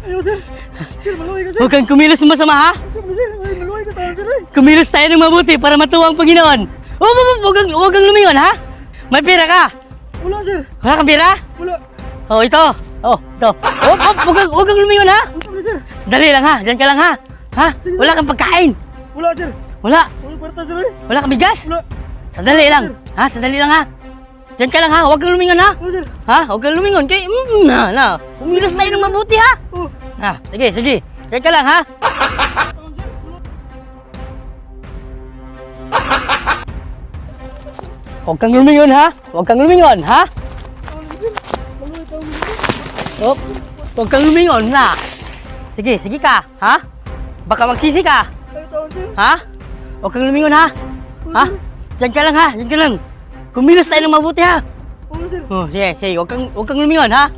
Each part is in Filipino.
Ayaw, sir. Sir, maluhay ka, sir. Huwag kang kumilos na masama, ha? Sir, ay, maluhay ka tayo, sir. Kumilos tayo ng mabuti para matuwa ang Panginoon. Huwag kang lumingon, ha? May pera ka? Wala, sir. Wala kang pera? Wala. Oh, ito. Oh, ito. Huwag kang lumingon, ha? Wala, sir. Sandali lang, ha? Diyan ka lang, ha? Ha? Wala kang pagkain. Wala, sir. Wala. Wala kwarta, sir. Wala kang bigas. Wala. Sandali lang. Ha? Sandali lang, ha? Diyan ka lang, ha? Huwag kang lumingon, ha? Wala, sir. Ha? Huwag kang lumingon. Kaya, na. Kumilos tayo ng mabuti, ha? Oh. Ha? Sige. Diyan ka lang, ha? Huwag kang lumingon, ha? Huwag kang lumingon, ha? Maluhay tayo, sir. Oh, huwag kang lumingon, na. Sige ka, ha? Baka magsisi ka, Ayaw tayo, sir. ha? Huwag kang lumingon, ha? Ha? Diyan ka lang, ha? Diyan ka lang. Kumilos tayo ng mabuti, ha? Wala, sir. Oh, sige. Huwag kang lumingon, ha?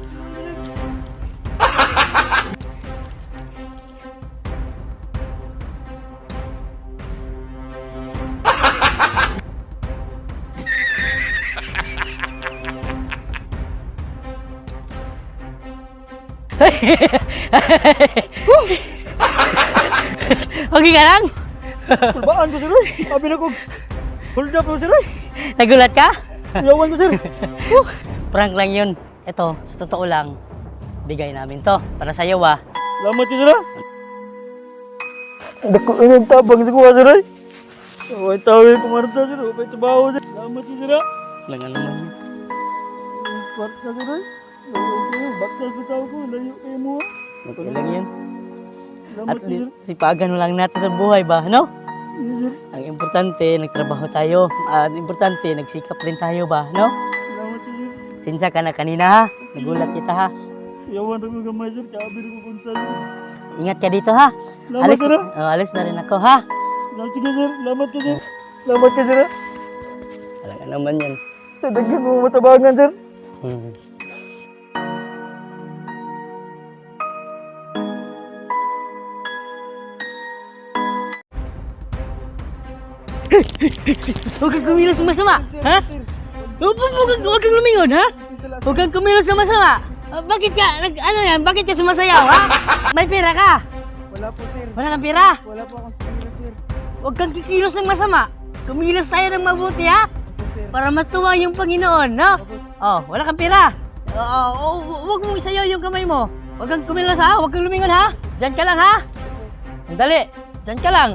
Okay ka lang? Kulbaan ko, sir. Sabi na ko. Hold up ko, sir. Nagulat ka? Yawan ko, sir. Prank lang yun. Ito, sa totoo lang, bigay namin to. Para sa'yo, ah. Salamat ka, sir. Dako ang tabang sa kuha, sir. Away tao yung kumarta, sir. Away trabaho, sir. Salamat ka, sir. Lang naman yun. Kwarta, sir. Away kayo. Baktas na tao ko. Layo kayo mo. Okay lang yun. Salamat At ka, sir. sipagan mo lang natin sa buhay ba, no? Yes, sir. Ang importante, nagtrabaho tayo. At importante, nagsikap rin tayo ba, no? Salamat ka, sir. Sinsya ka na kanina, ha? Nagulat kita, ha? Yawan ako gamay, sir. Kaabir ko kung saan, sir. Ingat ka dito, ha? Salamat, sir. Alis na rin ako, ha? Salamat ka, sir. Salamat ka, sir. Salamat ka, sir. Talaga naman yan. Sadagyan mo matabangan, sir. Hmm. Huwag kang kumilos ng masama, ha? Huwag kang lumingon, ha? Huwag kang kumilos ng masama. Bakit ka, bakit ka sumasayaw, ha? May pera ka? Wala po, sir. Wala kang pera? Wala po akong sira, sir. Huwag kang kikilos ng masama. Kumilos tayo ng mabuti, ha? Opo, sir. Para matuwa yung Panginoon, no? Oh, wala kang pera. Huwag mong isayaw yung kamay mo. Huwag kang kumilos, ha? Huwag kang lumingon, ha? Diyan ka lang, ha? Dali, diyan ka lang.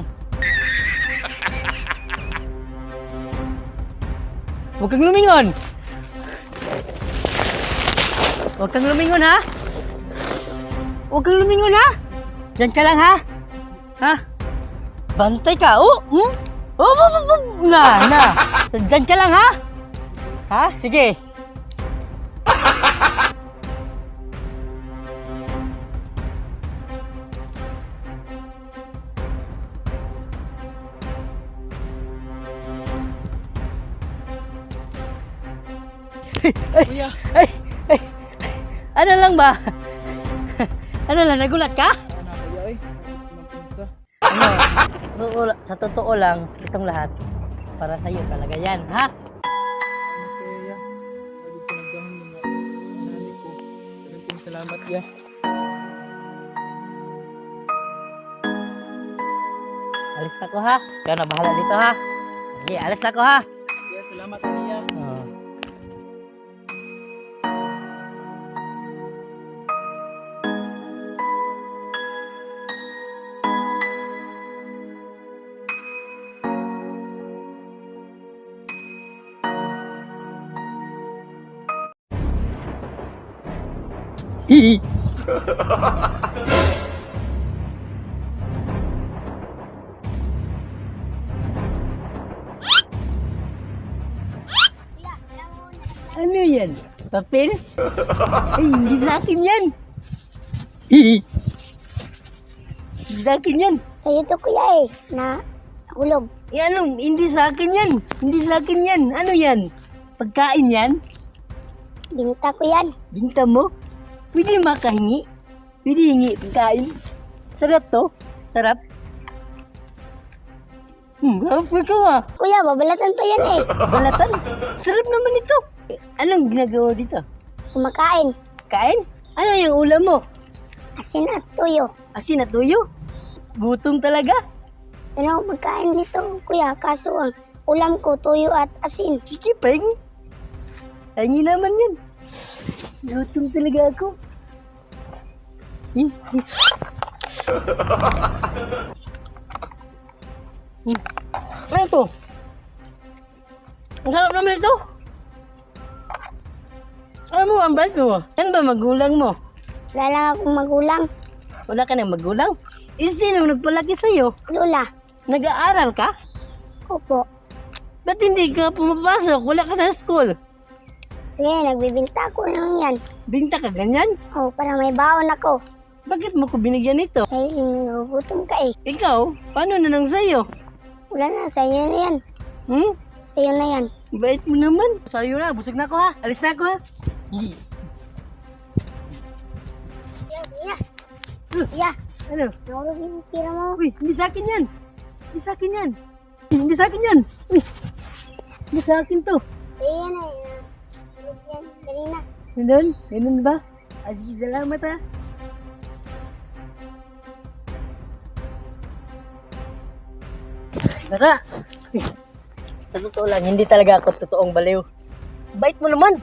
Huwag kang lumingon. Huwag kang lumingon, ha? Huwag kang lumingon, ha? Diyan ka lang, ha? Ha? Bantay ka, oh! Na! Diyan ka lang, ha? Ha? Sige. Kuya. Ay! Ano lang ba? Ano lang, nagulat ka? Ano, kuya, ay. Magkamusta? Sa totoo lang, itong lahat, para sa'yo talaga yan, ha? Ano, kuya? Pwede ko nagdahon yung nanay ko. Maraming salamat, ya. Alis na ko, ha? Ikaw na bahala dito, ha? Sige, alis na ko, ha? Kuya, salamat, kuya. Oh. Hihi. Ano yan? Papel? Ay, hindi sa akin yan. Hihi. Hindi sa akin yan. Sa'yo to kuya eh, na hulog. Ano? Hindi sa akin yan. Hindi sa akin yan. Ano yan? Pagkain yan? Binta ko yan. Binta mo? Pwede makahingi? Pwede hingi pagkain? Sarap to? Sarap? Harap ka nga. Kuya, babalatan pa yan eh. Balatan? Sarap naman ito. Anong ginagawa dito? Kumakain. Kain? Ano yung ulam mo? Asin at tuyo. Asin at tuyo? Gutom talaga. Ano ako magkain dito, kuya? Kaso ang ulam ko, tuyo at asin. Sige, pahingi. Pahingi naman yan. Gutom talaga ako. Ano ito? Ang sarap naman ito. Ano mo, ang bait mo? Yan ba magulang mo? Wala lang akong magulang. Wala ka nang magulang? Sino nagpalaki sa'yo? Lola. Nag-aaral ka? Opo. Ba't hindi ka pumapasok? Wala ka sa school. Sige, nagbibinta ko lang yan. Binta ka ganyan? Oh, para may baon ako. Bakit mo ko binigyan ito? Ay, nagugutom ka eh. Ikaw, paano na lang sa'yo? Wala na, sa'yo na yan. Hmm? Sa'yo na yan. Bait mo naman. Sa'yo na, busog na ako ha. Alis na ako ha. Kuya. Kuya. Ano? Nahulog yung tira mo. Uy, hindi sa akin yan. Hindi sa akin yan. Hindi sa akin yan. Uy, hindi sa akin to. Ayan na. Nahulog yan. Kanina. Ganun? Ganun ba? Ay, salamat ha. Nasa, sa totoo lang, hindi talaga ako totoong baliw. Bait mo naman.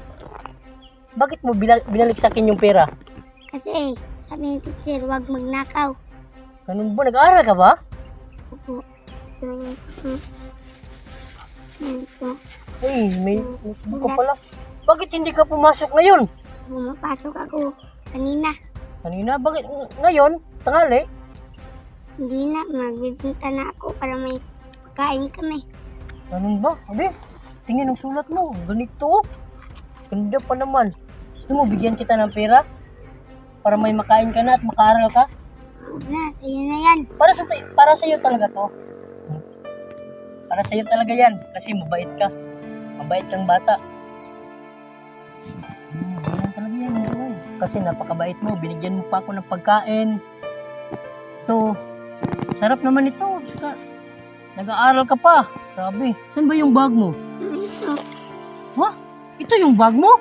Bakit mo binalik sa akin yung pera? Kasi, sabi ni teacher, huwag magnakaw. Ganun ba? Nag-aaral ka ba? Opo. Ay, may notebook ka pala. Bakit hindi ka pumasok ngayon? Pumapasok ako kanina. Kanina? Bakit ngayon? Tanghali? Hindi na, magbibinta na ako para may kain kami. Ganun ba? Abi, tingin ang sulat mo. Ganito. Ganda pa naman. Gusto mo, bigyan kita ng pera? Para may makain ka na at makaaral ka? Huwag na, sa'yo na yan. Para sa iyo talaga to. Para sa iyo talaga yan. Kasi mabait ka. Mabait kang bata. Ganyan talaga yan. Boy. Kasi napakabait mo. Binigyan mo pa ako ng pagkain. Ito. Sarap naman ito. Saka, nag-aaral ka pa. Sabi. Saan ba yung bag mo? Ito. Ha? Ito yung bag mo?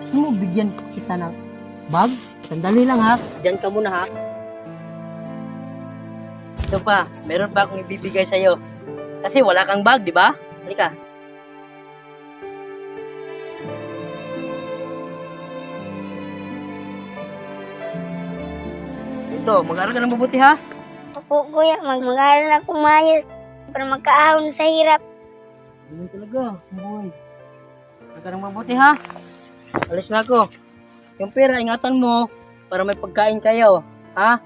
Gusto mo bigyan kita ng bag? Sandali lang ha. Diyan ka muna ha. Ito pa, meron pa akong ibibigay sa'yo. Kasi wala kang bag, di ba? Halika. Ito, mag-aaral ka ng mabuti ha. Opo, kuya, mag-aaral ako maayos para magkaahon sa hirap. Ganun talaga, boy. Mag-aaral ka ng mabuti ha. Alis na ako. Yung pera, ingatan mo para may pagkain kayo. Ha?